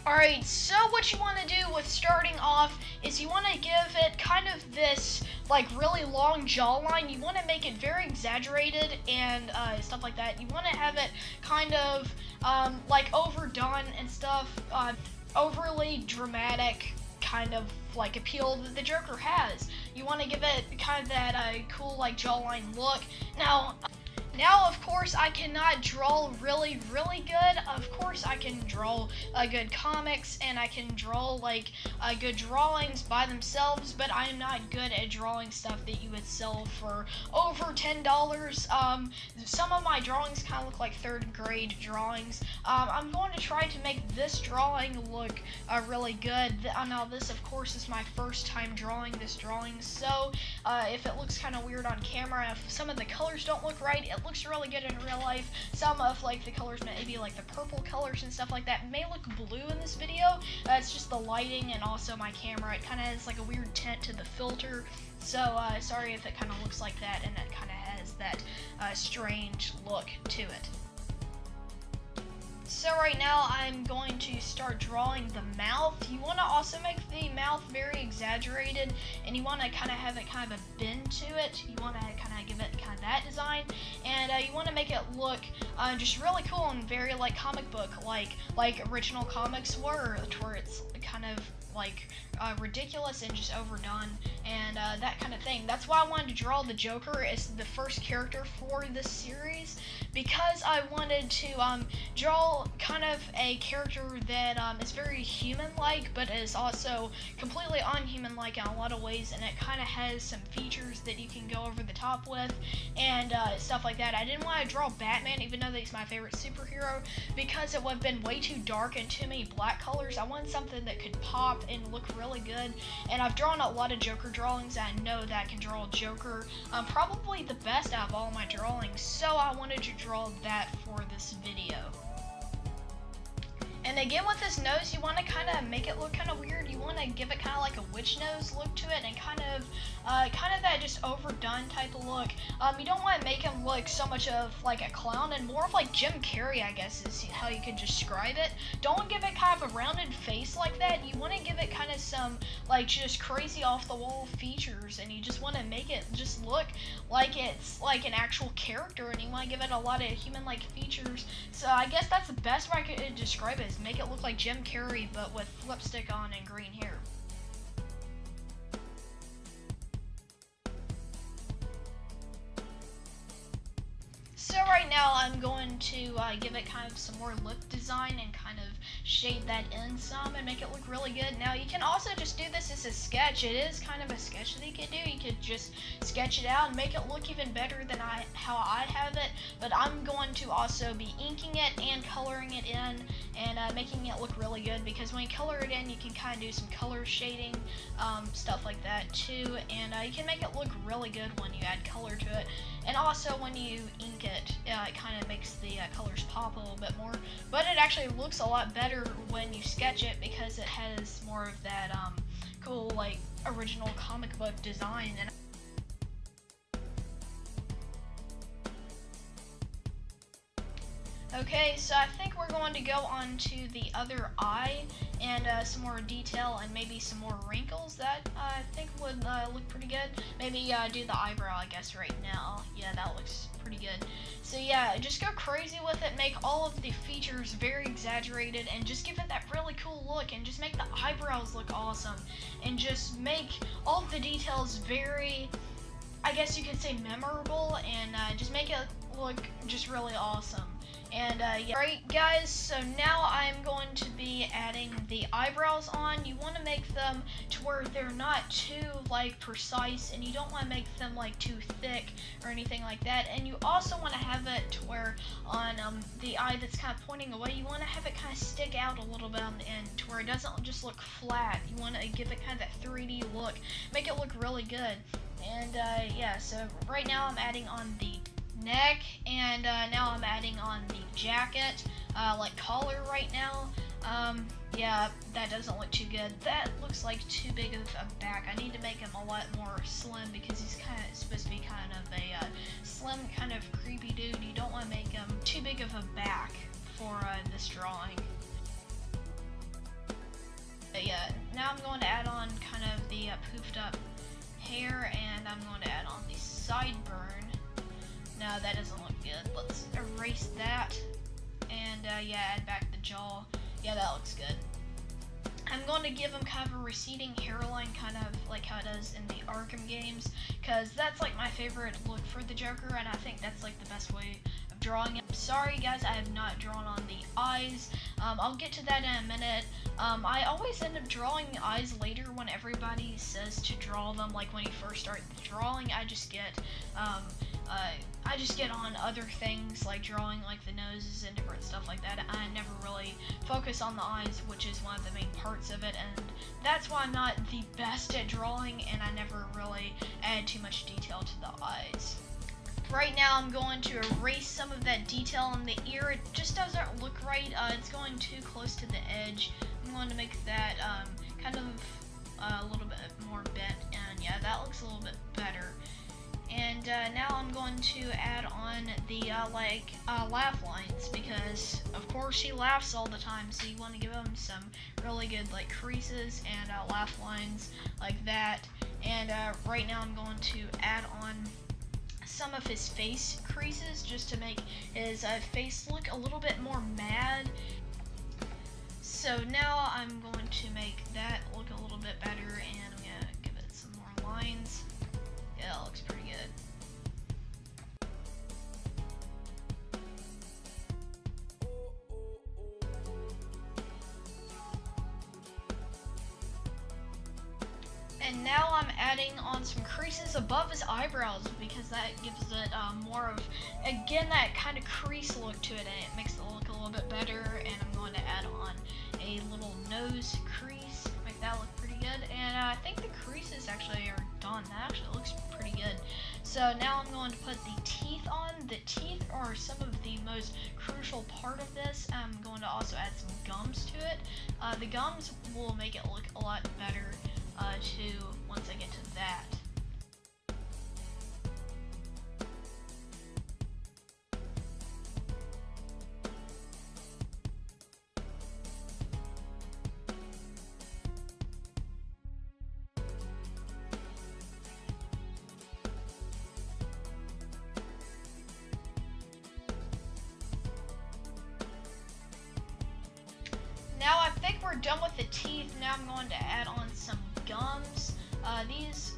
Alright, so what you want to do with starting off is you want to give it kind of this like really long jawline. You want to make it very exaggerated and stuff like that. You want to have it kind of like overdone and stuff, overly dramatic kind of like appeal that the Joker has. You want to give it kind of that cool like jawline look. Now, of course, I cannot draw really good. Of course, I can draw good comics and I can draw like good drawings by themselves, but I am not good at drawing stuff that you would sell for over $10. Some of my drawings kind of look like third grade drawings. I'm going to try to make this drawing look really good. Now, this, of course, is my first time drawing this drawing, so if it looks kind of weird on camera, if some of the colors don't look right, it looks really good in real life. Some of like the colors, maybe like the purple colors and stuff like that, may look blue in this video. It's just the lighting and also my camera. It kind of has like a weird tint to the filter. So sorry if it kind of looks like that and it kind of has that strange look to it. So right now I'm going to start drawing the mouth. You want to also make the mouth very exaggerated and you want to kind of have it kind of a bend to it. You want to kind of give it kind of that design, and you want to make it look just really cool and very like comic book like original comics were, to where it's kind of like ridiculous and just overdone and that kind of thing. That's why I wanted to draw the Joker as the first character for this series, because I wanted to draw kind of a character that is very human-like, but is also completely unhuman-like in a lot of ways, and it kind of has some features that you can go over the top with and stuff like that. I didn't want to draw Batman, even though he's my favorite superhero, because it would have been way too dark and too many black colors. I wanted something that could pop and look really good, and I've drawn a lot of Joker drawings. I know that I can draw a Joker probably the best out of all my drawings, so I wanted to draw that for this video. And again, with this nose, you want to kind of make it look kind of weird. You want to give it kind of like a witch nose look to it, and kind of that just overdone type of look. You don't want to make him look so much of like a clown, and more of like Jim Carrey, I guess is how you could describe it. Don't give it kind of a rounded face like that. You want to give it kind of some like just crazy off the wall features, and you just want to make it just look like it's like an actual character, and you want to give it a lot of human-like features. So I guess that's the best way I could describe it, is make it look like Jim Carrey but with lipstick on and green hair. So right now I'm going to give it kind of some more lip design and kind of shade that in some and make it look really good. Now you can also just do this as a sketch. It is kind of a sketch that you could do. You could just sketch it out and make it look even better than how I have it. But I'm going to also be inking it and coloring it in and making it look really good, because when you color it in, you can kind of do some color shading, stuff like that too, and you can make it look really good when you add color to it. And also when you ink it, it kind of makes the colors pop a little bit more, but it actually looks a lot better when you sketch it, because it has more of that cool like original comic book design. And okay, so I think we're going to go on to the other eye and some more detail and maybe some more wrinkles that I think would look pretty good. Maybe do the eyebrow, I guess, right now. Yeah, that looks pretty good. So yeah, just go crazy with it, make all of the features very exaggerated, and just give it that really cool look, and just make the eyebrows look awesome, and just make all of the details very, I guess you could say, memorable, and just make it look just really awesome. And yeah. Alright guys, so now I'm going to be adding the eyebrows on. You want to make them to where they're not too like precise, and you don't want to make them like too thick or anything like that. And you also want to have it to where on the eye that's kind of pointing away, you want to have it kind of stick out a little bit on the end, to where it doesn't just look flat. You want to give it kind of that 3D look, make it look really good. And yeah, so right now I'm adding on the neck, and now I'm adding on the jacket, like collar right now. Yeah, that doesn't look too good. That looks like too big of a back. I need to make him a lot more slim, because he's kind of supposed to be kind of a slim, kind of creepy dude. You don't want to make him too big of a back for this drawing. But yeah, now I'm going to add on kind of the poofed up hair, and I'm going to add on the sideburn. No, that doesn't look good. Let's erase that, and yeah, add back the jaw. Yeah, that looks good. I'm going to give him kind of a receding hairline, kind of like how it does in the Arkham games, because that's like my favorite look for the Joker, and I think that's like the best way of drawing it. Sorry guys, I have not drawn on the eyes. I'll get to that in a minute. I always end up drawing the eyes later when everybody says to draw them. Like when you first start drawing, I just get on other things like drawing like the noses and different stuff like that. I never really focus on the eyes, which is one of the main parts of it, and that's why I'm not the best at drawing, and I never really add too much detail to the eyes. Right now I'm going to erase some of that detail in the ear. It just doesn't look right. It's going too close to the edge. I'm going to make that kind of a little bit more bent, and yeah, that looks a little bit better. And now I'm going to add on the laugh lines, because of course he laughs all the time, so you want to give him some really good like creases and laugh lines like that. And right now I'm going to add on some of his face creases just to make his face look a little bit more mad. So now I'm going to make that look a little bit better, and I'm gonna give it some more lines. Yeah, that looks pretty good. And now I'm adding on some creases above his eyebrows, because that gives it more of, again, that kind of crease look to it, and it makes it look a little bit better. And I'm going to add on a little nose crease, make that look pretty good. And I think the creases actually are done. That actually looks pretty good. So now I'm going to put the teeth on. The teeth are some of the most crucial part of this. I'm going to also add some gums to it. The gums will make it look a lot better too once I get to that. Now I think we're done with the teeth. Now I'm going to add on some gums. These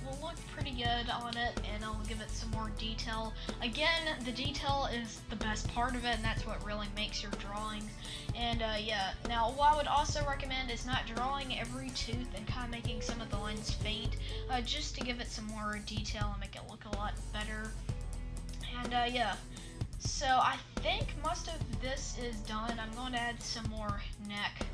will look pretty good on it, and I'll give it some more detail. Again, the detail is the best part of it, and that's what really makes your drawings. And yeah, now what I would also recommend is not drawing every tooth and kind of making some of the lines faint, just to give it some more detail and make it look a lot better. And yeah. So I think most of this is done. I'm going to add some more neck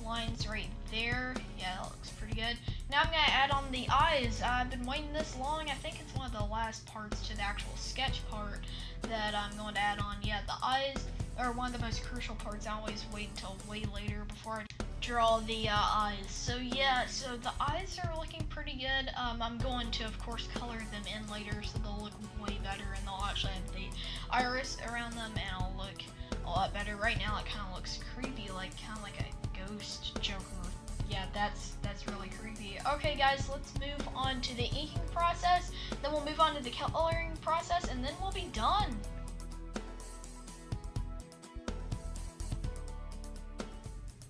lines right there. Yeah, that looks pretty good. Now I'm going to add on the eyes. I've been waiting this long. I think it's one of the last parts to the actual sketch part that I'm going to add on. Yeah, the eyes are one of the most crucial parts. I always wait until way later before I draw the eyes. So yeah, so the eyes are looking pretty good. I'm going to, of course, color them in later, so they'll look way better, and they'll actually have the iris around them, and it'll look a lot better. Right now it kind of looks creepy, like kind of like a ghost Joker. Yeah, that's really creepy. Okay guys, let's move on to the inking process, then we'll move on to the coloring process, and then we'll be done.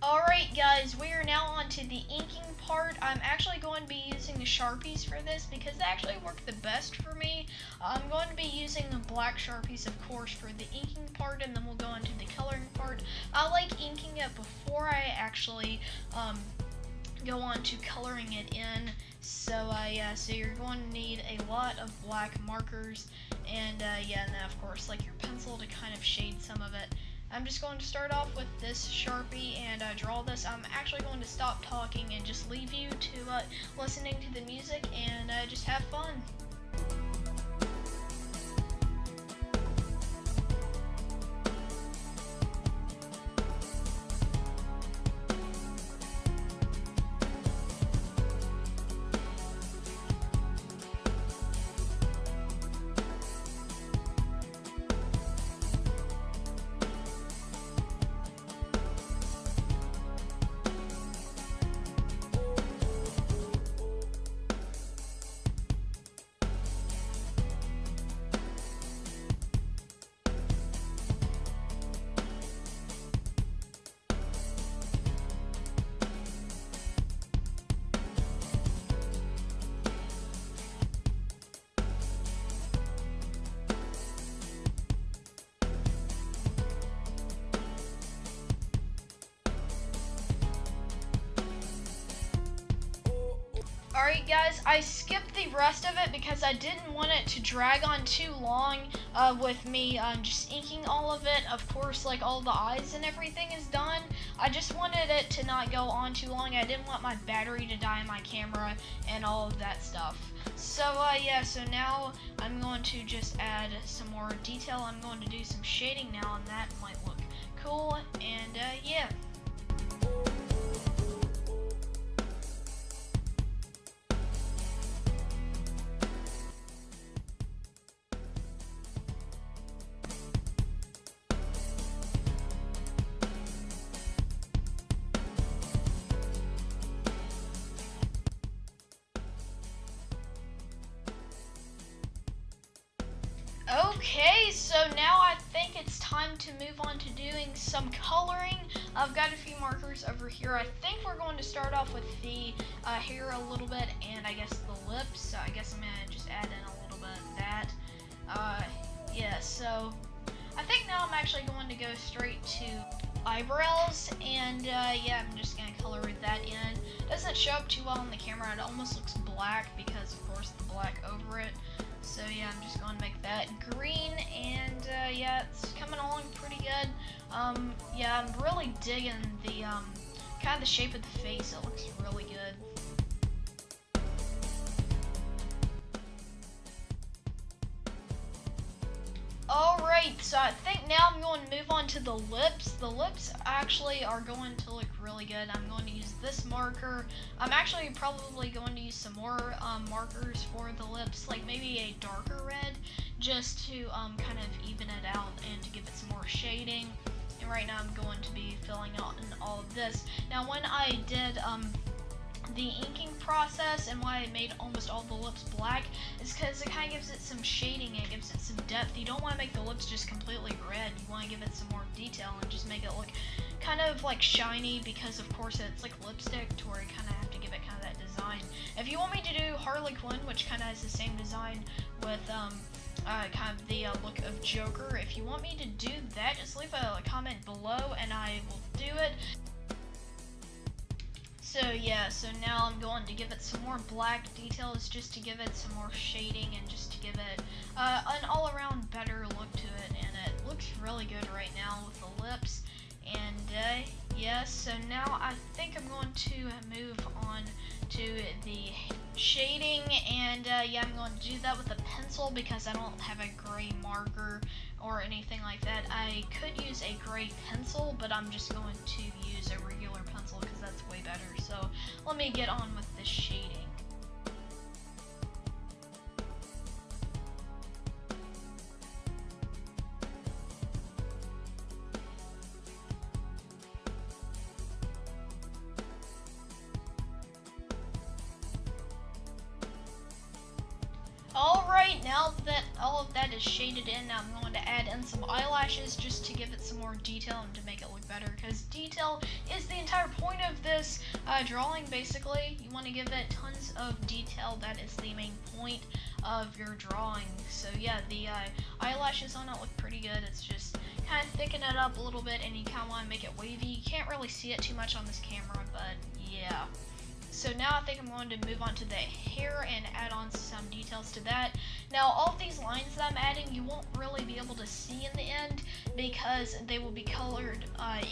Alright guys, we are now on to the inking part. I'm actually going to be using the Sharpies for this because they actually work the best for me. I'm going to be using the black Sharpies, of course, for the inking part, and then we'll go into the coloring part. I like inking it before I actually go on to coloring it in. So yeah, so you're going to need a lot of black markers, and yeah, and then of course like your pencil to kind of shade some of it. I'm just going to start off with this Sharpie and draw this. I'm actually going to stop talking and just leave you to listening to the music and just have fun. Alright guys, I skipped the rest of it because I didn't want it to drag on too long with me just inking all of it. Of course, like all the eyes and everything is done. I just wanted it to not go on too long. I didn't want my battery to die in my camera and all of that stuff. So yeah, so now I'm going to just add some more detail. I'm going to do some shading now and that might look cool, and yeah. Okay, so now I think it's time to move on to doing some coloring. I've got a few markers over here. I think we're going to start off with the hair a little bit, and I guess the lips. So I guess I'm gonna just add in a little bit of that. Yeah, so I think now I'm actually going to go straight to eyebrows, and yeah, I'm just gonna color that in. It doesn't show up too well on the camera. It almost looks black because, of course, the black over it. So yeah, I'm just going to make that green, and yeah, it's coming along pretty good. Yeah, I'm really digging the kind of the shape of the face. It looks really good. Alright, so I think now I'm going to move on to the lips. The lips actually are going to look really good. I'm going to use this marker. I'm actually probably going to use some more markers for the lips, like maybe a darker red, just to kind of even it out and to give it some more shading. And right now I'm going to be filling out in all of this. Now when I did the inking process and why I made almost all the lips black is because it kind of gives it some shading, it gives it some depth. You don't want to make the lips just completely red. You want to give it some more detail and just make it look kind of like shiny, because of course it's like lipstick, to where you kind of have to give it kind of that design. If you want me to do Harley Quinn, which kind of has the same design with kind of the look of Joker, if you want me to do that, just leave a comment below and I will do it. So yeah, so now I'm going to give it some more black details, just to give it some more shading and just to give it an all-around better look to it, and it looks really good right now with the lips. And yeah, so now I think I'm going to move on to the shading, and yeah, I'm going to do that with a pencil because I don't have a gray marker or anything like that. I could use a gray pencil, but I'm just going to use a regular pencil because that's way better. So let me get on with the shading. Alright, now that all of that is shaded in, now I'm going to add in some eyelashes just to give it some more detail and to make it look better, because detail is the entire point of this drawing, basically. You want to give it tons of detail. That is the main point of your drawing. So yeah, the eyelashes on it look pretty good. It's just kind of thicken it up a little bit, and you kind of want to make it wavy. You can't really see it too much on this camera, but yeah. So now I think I'm going to move on to the hair and add on some details to that. Now all of these lines that I'm adding, you won't really be able to see in the end because they will be colored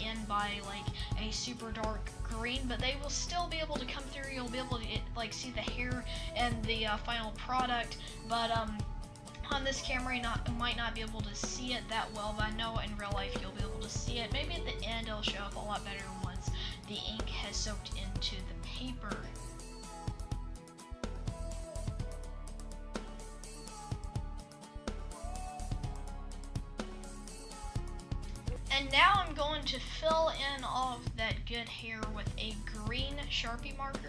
in by like a super dark green, but they will still be able to come through. You'll be able to like see the hair and the final product, but on this camera you might not be able to see it that well, but I know in real life you'll be able to see it. Maybe at the end it'll show up a lot better once the ink has soaked into the paper. And now I'm going to fill in all of that good hair with a green Sharpie marker.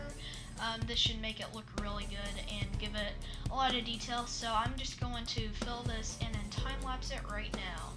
This should make it look really good and give it a lot of detail. So I'm just going to fill this in and time lapse it right now.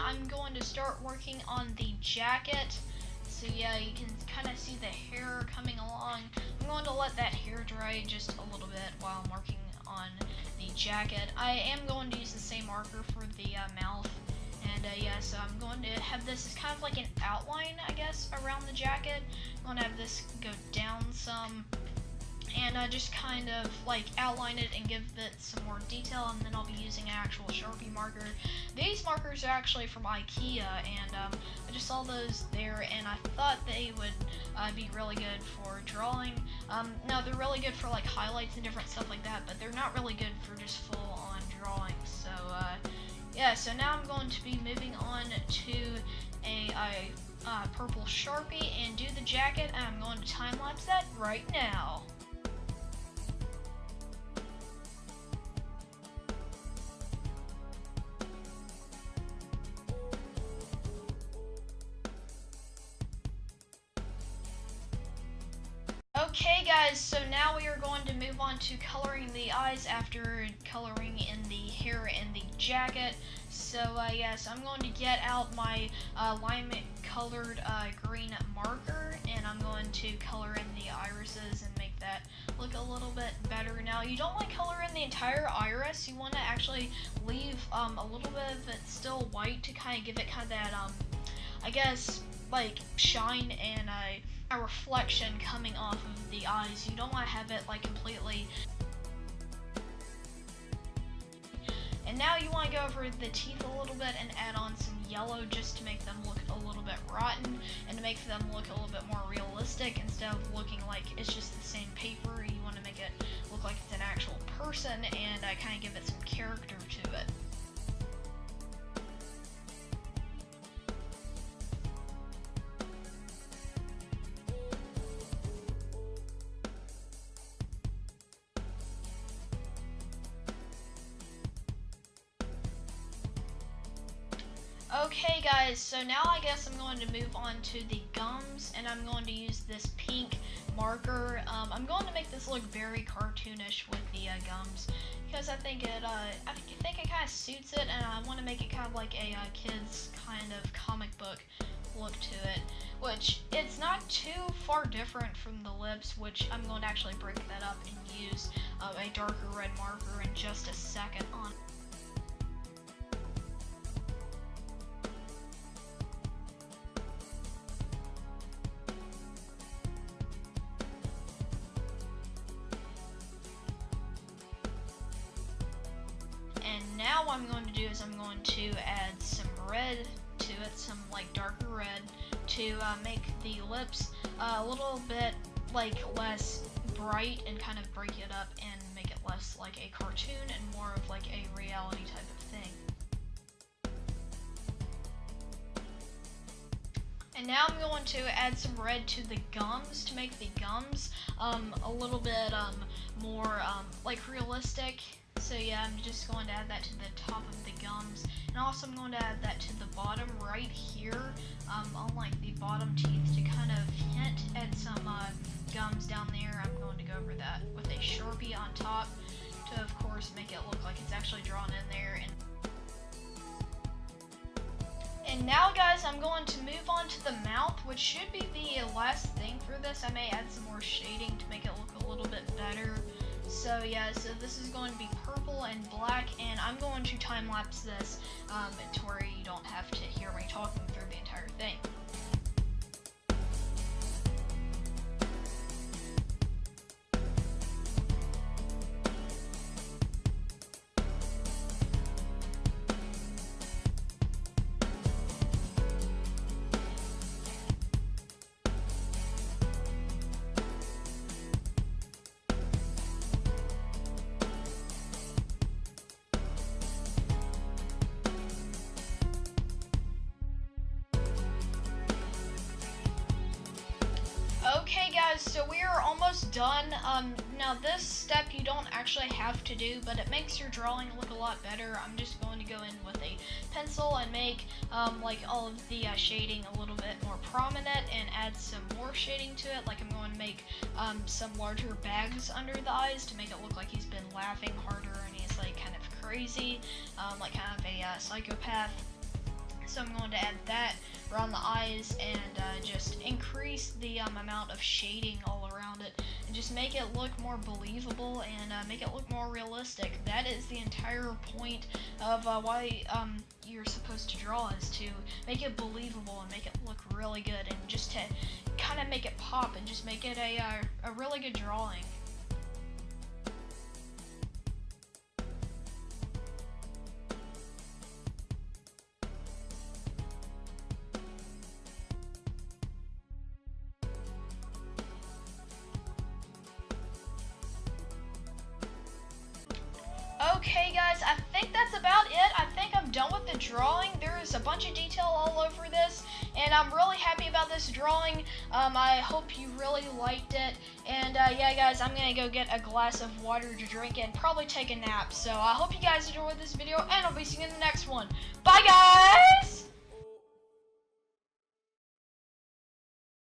I'm going to start working on the jacket. So yeah, you can kind of see the hair coming along. I'm going to let that hair dry just a little bit while I'm working on the jacket. I am going to use the same marker for the mouth. And yeah, so I'm going to have this as kind of like an outline, I guess, around the jacket. I'm going to have this go down some and just kind of like outline it and give it some more detail, and then I'll be using an actual Sharpie marker. These markers are actually from IKEA, and I just saw those there and I thought they would be really good for drawing. Now they're really good for like highlights and different stuff like that, but they're not really good for just full on drawing. So yeah, so now I'm going to be moving on to a purple Sharpie and do the jacket, and I'm going to time lapse that right now. Okay guys, so now we are going to move on to coloring the eyes after coloring in the hair and the jacket. So yeah, so I'm going to get out my lime colored green marker, and I'm going to color in the irises and make that look a little bit better. Now you don't want to color in the entire iris, you want to actually leave a little bit of it still white to kind of give it kind of that I guess like shine and a reflection coming off of the eyes. You don't want to have it like completely. And now you want to go over the teeth a little bit and add on some yellow just to make them look a little bit rotten and to make them look a little bit more realistic instead of looking like it's just the same paper. You want to make it look like it's an actual person and kind of give it some character to it. Okay guys, so now I guess I'm going to move on to the gums, and I'm going to use this pink marker. I'm going to make this look very cartoonish with the gums because I think it kind of suits it, and I want to make it kind of like a kid's kind of comic book look to it, which it's not too far different from the lips, which I'm going to actually break that up and use a darker red marker in just a second on. Now what I'm going to do is I'm going to add some red to it, some like darker red, to make the lips a little bit like less bright and kind of break it up and make it less like a cartoon and more of like a reality type of thing. And now I'm going to add some red to the gums to make the gums a little bit more like realistic. So yeah, I'm just going to add that to the top of the gums, and also I'm going to add that to the bottom right here, on like the bottom teeth to kind of hint at some gums down there. I'm going to go over that with a Sharpie on top to of course make it look like it's actually drawn in there. And now guys, I'm going to move on to the mouth, which should be the last thing for this. I may add some more shading to make it look a little bit better. So yeah, so this is going to be purple and black, and I'm going to time lapse this to where you don't have to hear me talking through the entire thing. Okay guys, so we are almost done. Now this step you don't actually have to do, but it makes your drawing look a lot better. I'm just going to go in with a pencil and make like all of the shading a little bit more prominent and add some more shading to it. Like I'm going to make some larger bags under the eyes to make it look like he's been laughing harder and he's like kind of crazy, like kind of a psychopath. So so I'm going to add that around the eyes and just increase the amount of shading all around it and just make it look more believable and make it look more realistic. That is the entire point of why you're supposed to draw, is to make it believable and make it look really good, and just to kind of make it pop and just make it a really good drawing. Okay guys, I think that's about it. I think I'm done with the drawing. There is a bunch of detail all over this, and I'm really happy about this drawing. I hope you really liked it, and yeah guys, I'm gonna go get a glass of water to drink and probably take a nap. So I hope you guys enjoyed this video, and I'll be seeing you in the next one. Bye guys!